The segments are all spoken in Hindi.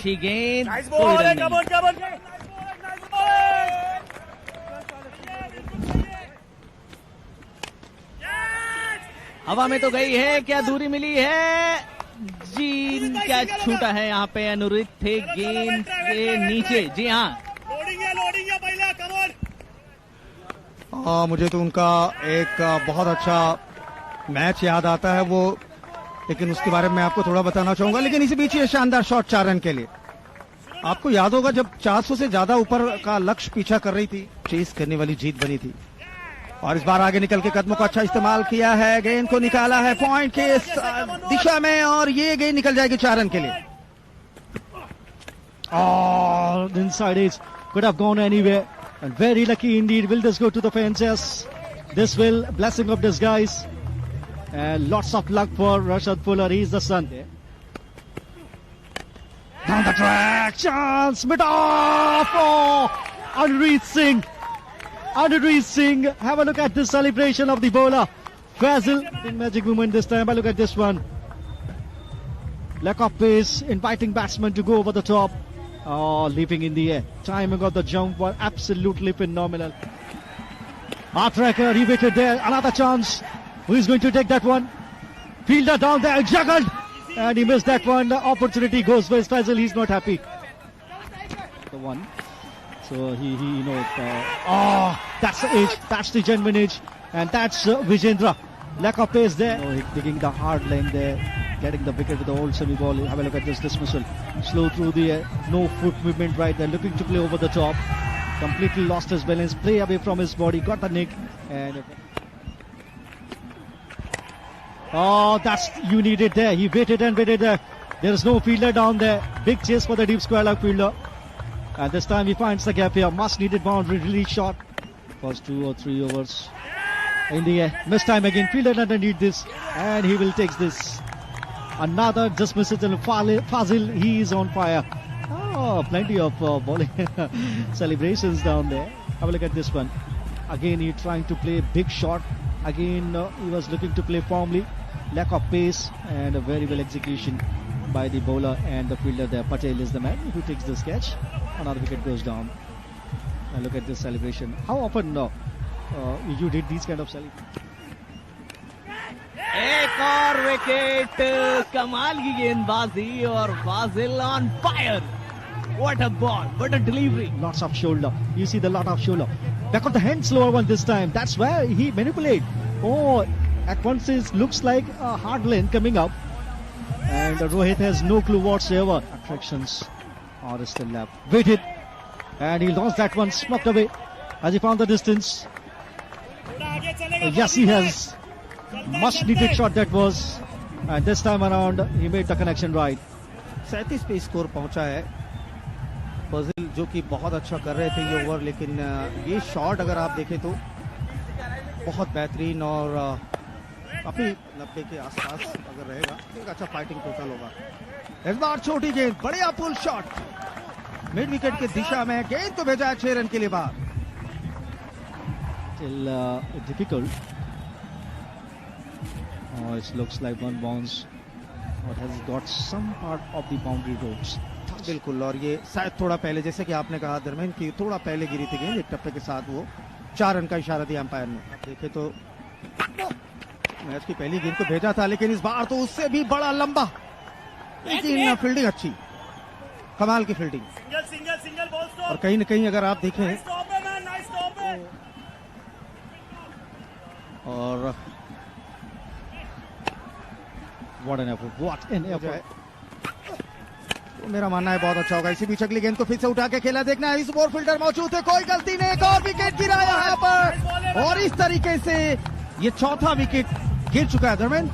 अच्छी गेंद, हवा में तो गई है, क्या दूरी मिली है जी, क्या छूटा है यहाँ पे, अनुरित थे गेंद के नीचे। जी हाँ, मुझे तो उनका एक बहुत अच्छा मैच याद आता है वो, लेकिन उसके बारे में आपको थोड़ा बताना चाहूंगा। लेकिन इसी बीच ये शानदार शॉट 4 रन के लिए। आपको याद होगा जब 400 से ज्यादा ऊपर का लक्ष्य पीछा कर रही थी, चेस करने वाली जीत बनी थी, और इस बार आगे निकल के कदमों का अच्छा इस्तेमाल किया है, गेंद को निकाला है पॉइंट के दिशा में, और ये गेंद निकल जाएगी 4 रन के लिए। Inside edge could have gone anywhere, and very lucky indeed. Will this go to the fences? This will, blessing of disguise, and lots of luck for Rashad Fuller. He's the sun. Down the track, chance, mid off. Oh, Anurjeet Singh. Anurjeet Singh, have a look at this celebration of the bowler. Fazil, in magic moment this time. But look at this one. Lack of pace, inviting batsman to go over the top. Oh, leaping in the air. Timing of the jump was absolutely phenomenal. Heartbreaker, he waited there. Another chance. Who is going to take that one? Fielder down there, juggled. And he missed that one. The opportunity goes for Fazil. He's not happy. The one. So he that's the edge, that's the genuine edge, and that's Vijendra. Lack of pace there. Digging the hard lane there, getting the wicket with the old semi ball. Have a look at this dismissal. Slow through the air, no foot movement right there, looking to play over the top. Completely lost his balance, play away from his body, got the nick, and that's you needed there. He waited and waited there. There is no fielder down there. Big chase for the deep square leg fielder. And this time he finds the gap here. Much needed boundary, really short. First 2 or 3 overs in the air. Missed time again. Fielder doesn't need this. And he will take this. Another dismissal. Fazil, he is on fire. Oh, plenty of bowling celebrations down there. Have a look at this one. Again, he trying to play big shot. Again, he was looking to play firmly. Lack of pace and a very well execution by the bowler and the fielder there. Patel is the man who takes this catch. Another wicket goes down. And look at this celebration. How often you did these kind of celebrations? एक और विकेट, कमाल की गेंदबाजी और फाजिल on fire. What a ball, what a delivery. Lots of shoulder. You see the lot of shoulder. Back of the hand, slower one this time. That's where he manipulate. Oh, at once it looks like a hard lane coming up. And Rohit has no clue whatsoever. Attractions are still left. Waited. And he lost that one, smocked away as he found the distance. Yes, he has. Much needed shot that was. And this time around, he made the connection right. 37 पे स्कोर पहुंचा है। फजिल जो कि बहुत अच्छा कर रहे थे ये ओवर, लेकिन ये शॉट अगर आप देखें तो बहुत बेहतरीन और काफी 90 के आसपास अगर रहेगा तो एक अच्छा फाइटिंग टोटल होगा। इस बार छोटी गेंद, बढ़िया पुल शॉट मिड विकेट की दिशा में, गेंद को भेजा 6 रन के लिए बाहर। Still difficult. Oh, it looks like one bounce. What has got some part of the boundary ropes. बिल्कुल, और ये शायद थोड़ा पहले, जैसे कि आपने कहा धर्मेंद्र की थोड़ा पहले गिरी थी गेंद, एक टप्पे के साथ वो 4 रन का इशारा दिया अंपायर ने। आप देखें तो मैच की पहली गेंद को भेजा था, लेकिन इस बार तो उससे भी बड़ा लंबा, लेकिन फील्डिंग अच्छी, कमाल की फील्डिंग। और कहीं न कहीं अगर आप देखें और What an effort! What an effort! तो मेरा मानना है बहुत अच्छा होगा। इसी बीच अगली गेंद को फिर से उठा के खेला, देखना है इस ओवर फील्डर मौजूद है, कोई गलती नहीं, एक और विकेट गिरा यहाँ पर, और इस तरीके से ये चौथा विकेट गिर चुका है। धर्मेंद्र,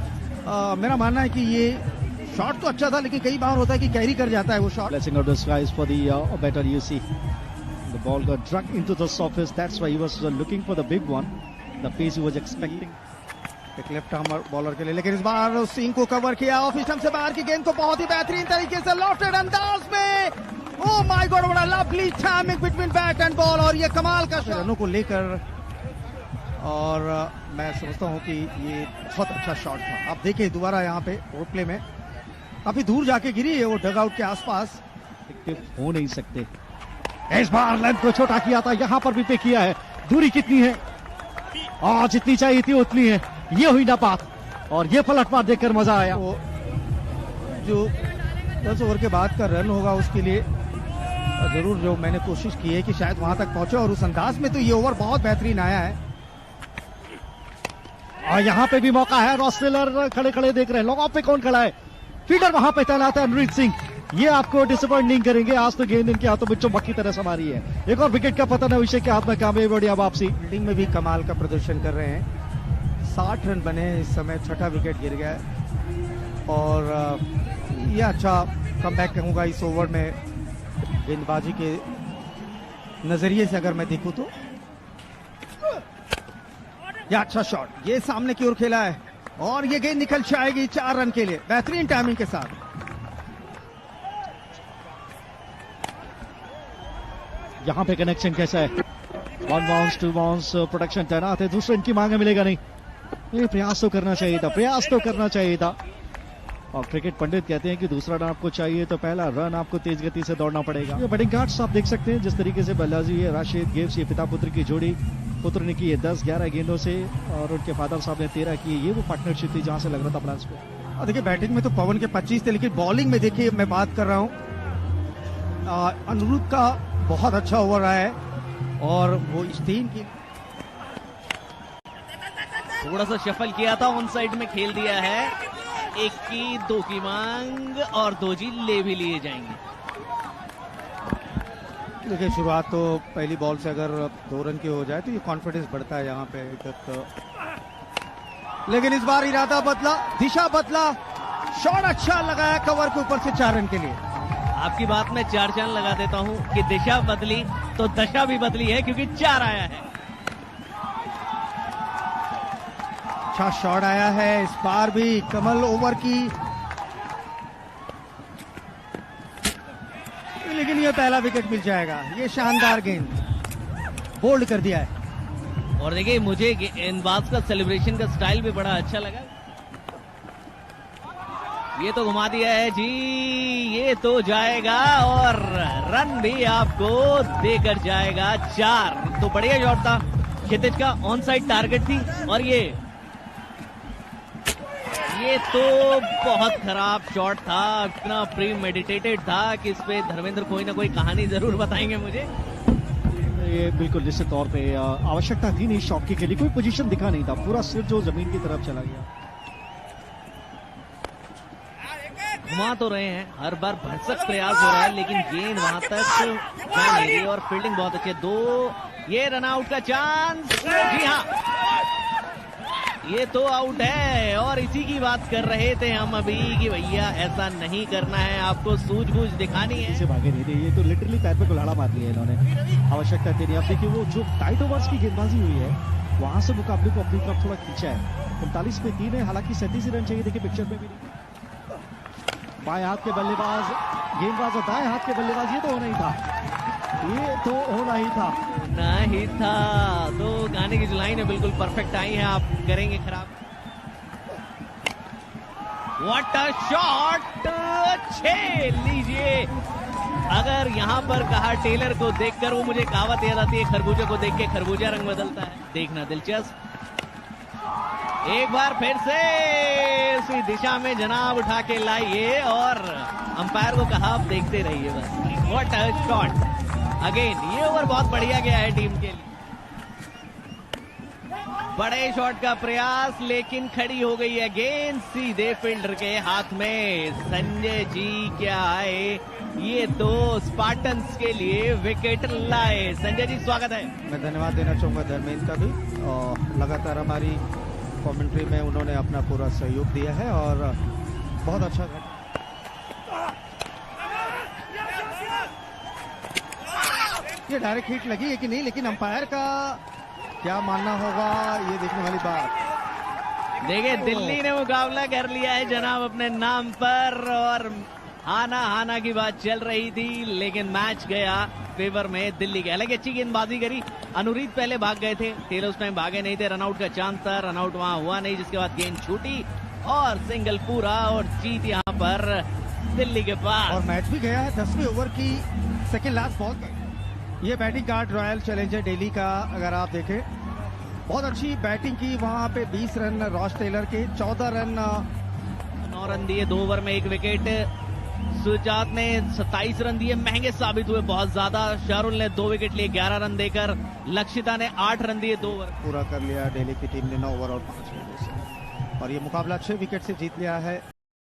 मेरा मानना है कि ये शॉट तो अच्छा था, लेकिन कई बार होता है कि कैरी कर जाता है वो shot. Blessing of disguise for the batter. You see, the ball got dragged into the surface. That's why he was looking for the big one, the pace he was expecting. एक लेफ्ट आर्म बॉलर के लिए, लेकिन इस बार सिंह को कवर किया, ऑफ स्टंप से बाहर की गेंद को बहुत ही बेहतरीन तरीके से लॉफ्टेड अंदाज में, oh my God, what a lovely timing between bat and ball, और ये कमाल का रनों को लेकर, और मैं समझता हूं कि ये बहुत अच्छा शॉट था। आप देखिए दोबारा यहाँ पे रिप्ले में, काफी दूर जाके गिरी है वो डग आउट के आसपास, इफेक्टिव हो नहीं सकते। इस बार लेंथ को छोटा किया था, यहां पर भी पे किया है। दूरी कितनी है? और जितनी चाहिए थी उतनी है। ये हुई ना बात, और ये पलटवार देखकर मजा आया। वो जो 10 ओवर के बाद का रन होगा उसके लिए जरूर जो मैंने कोशिश की है कि शायद वहां तक पहुंचे, और उस अंदाज में तो ये ओवर बहुत बेहतरीन आया है। और यहाँ पे भी मौका है। रॉस टेलर खड़े खड़े देख रहे हैं, लॉन्ग ऑफ पे कौन खड़ा है? फील्डर वहां पे तैनात है अनुरीत सिंह। ये आपको डिसअपॉइंट नहीं करेंगे। आज तो गेंद इनके हाथों में चुम्बक की तरह समारी है। एक और विकेट का पतन अभिषेक के हाथ में, कामयाबी बढ़िया वापसी। फील्डिंग में भी कमाल का प्रदर्शन कर रहे हैं। 60 रन बने इस समय, छठा विकेट गिर गया है, और ये अच्छा कमबैक कहूंगा इस ओवर में गेंदबाजी के नजरिए से अगर मैं देखूं तो। ये अच्छा शॉट, ये सामने की ओर खेला है, और ये गेंद निकल जाएगी 4 रन के लिए, बेहतरीन टाइमिंग के साथ। यहाँ पे कनेक्शन कैसा है? 1 बाउंस 2 बाउंस प्रोटेक्शन तैनात है। दूसरे इनकी मांगे मिलेगा नहीं। ये प्रयास तो करना चाहिए था, प्रयास तो करना चाहिए था। और क्रिकेट पंडित कहते हैं कि दूसरा रन आपको चाहिए तो पहला रन आपको तेज गति से दौड़ना पड़ेगा। ये बैटिंग कार्ड्स आप देख सकते हैं जिस तरीके से बल्लेबाजी है। राशिद गेव्स, ये पिता पुत्र की जोड़ी। पुत्र ने की है 10-11 गेंदों से, और उनके फादर साहब ने 13 की। ये वो पार्टनरशिप थी जहां से लग रहा था प्लान्स को। और देखिए बैटिंग में तो पवन के 25 थे, लेकिन बॉलिंग में देखिए मैं बात कर रहा हूं अनुरुद्ध का बहुत अच्छा ओवर आया है, और वो स्टीन की थोड़ा सा शफल किया था, ऑन साइड में खेल दिया है। 1 की 2 की मांग, और 2 जी ले भी लिए जाएंगे। देखिए शुरुआत तो पहली बॉल से अगर 2 रन की हो जाए तो ये कॉन्फिडेंस बढ़ता है यहाँ पे तो। लेकिन इस बार इरादा बदला, दिशा बदला, शॉट अच्छा लगाया कवर के ऊपर से 4 रन के लिए। आपकी बात में 4 चांद लगा देता हूं कि दिशा बदली तो दशा भी बदली है, क्योंकि 4 आया है। अच्छा शॉट आया है इस बार भी कमल ओवर की, लेकिन ये पहला विकेट मिल जाएगा। ये शानदार गेंद बोल्ड कर दिया है। और देखिए मुझे गेंदबाज का सेलिब्रेशन का स्टाइल भी बड़ा अच्छा लगा। ये तो घुमा दिया है जी, ये तो जाएगा, और रन भी आपको देकर जाएगा 4। तो बढ़िया शॉट था क्षितिज का, ऑन साइड टारगेट थी, और ये तो बहुत खराब शॉट था। इतना प्री मेडिटेटेड था कि इस पे धर्मेंद्र कोई ना कोई कहानी जरूर बताएंगे मुझे। ये बिल्कुल निश्चित तौर पे आवश्यकता थी नहीं शॉट की, खेली कोई पोजीशन दिखा नहीं था, पूरा सिर जो जमीन की तरफ चला गया। घुमा तो रहे हैं, हर बार भरसक प्रयास हो रहा है, लेकिन गेंद वहां तक जा नहीं रही, और फील्डिंग बहुत अच्छी है। 2 ये रन आउट का चांस, जी हाँ ये तो आउट है। और इसी की बात कर रहे थे हम अभी कि भैया ऐसा नहीं करना है, आपको सूझबूझ दिखानी है। इसे भागे नहीं थे, ये तो लिटरली पैर पे कुल्हाड़ा मार लिया इन्होंने। आवश्यकता थी नहीं। अब देखिए वो जो टाइट ओवर्स की गेंदबाजी हुई है, वहां से मुकाबले को अपनी तरफ थोड़ा खींचा है। 39 पे 3 है, हालांकि 37 रन चाहिए। देखिए पिक्चर में भी नहीं, बाएं हाथ के बल्लेबाज गेंदबाज और दाएं हाथ के बल्लेबाज, ये तो होना ही था, ये तो होना ही था, नहीं था। तो गाने की जो लाइन है बिल्कुल परफेक्ट आई है, आप करेंगे खराब। व्हाट अ शॉट, 6 लीजिए। अगर यहां पर कहा टेलर को देखकर, वो मुझे कहावत याद आती है, खरबूजे को देख के खरबूजा रंग बदलता है। देखना दिलचस्प, एक बार फिर से उसी दिशा में जनाब उठा के लाइए, और अंपायर को कहा आप देखते रहिए बस। व्हाट अ शॉट अगेन, ये ओवर बहुत बढ़िया गया है टीम के लिए। बड़े शॉट का प्रयास, लेकिन खड़ी हो गई है गेंद सीधे फील्डर के हाथ में। संजय जी क्या आए, ये तो स्पार्टन्स के लिए विकेट लाए। संजय जी स्वागत है। मैं धन्यवाद देना चाहूंगा धर्मेंद्र का भी, और लगातार हमारी कमेंट्री में उन्होंने अपना पूरा सहयोग दिया है, और बहुत अच्छा। ये डायरेक्ट हिट लगी है कि नहीं, लेकिन अंपायर का क्या मानना होगा, ये देखने वाली बात। देखिए दिल्ली ने मुकाबला कर लिया है जनाब अपने नाम पर, और हाना की बात चल रही थी, लेकिन मैच गया फेवर में दिल्ली के। हालांकि अच्छी गेंदबाजी करी, अनुरीत पहले भाग गए थे, टेलर उस टाइम भागे नहीं थे, रनआउट का चांस था, रनआउट वहां हुआ नहीं, जिसके बाद गेंद छूटी और सिंगल पूरा, और जीत यहां पर दिल्ली के पास। और मैच भी गया है 10वें ओवर की सेकेंड लास्ट बॉल पे। ये batting card royal challenger Delhi का अगर आप देखें, बहुत अच्छी बैटिंग की वहां पे। 20 रन रॉस टेलर के, 14 रन 9 रन दिए 2 ओवर में 1 विकेट। सुजात ने 27 रन दिए, महंगे साबित हुए बहुत ज्यादा। शाहरुल ने 2 विकेट लिए 11 रन देकर। लक्षिता ने 8 रन दिए 2 ओवर। पूरा कर लिया दिल्ली की टीम ने 9 ओवर और 5 विकेट से, और ये मुकाबला 6 विकेट से जीत लिया है।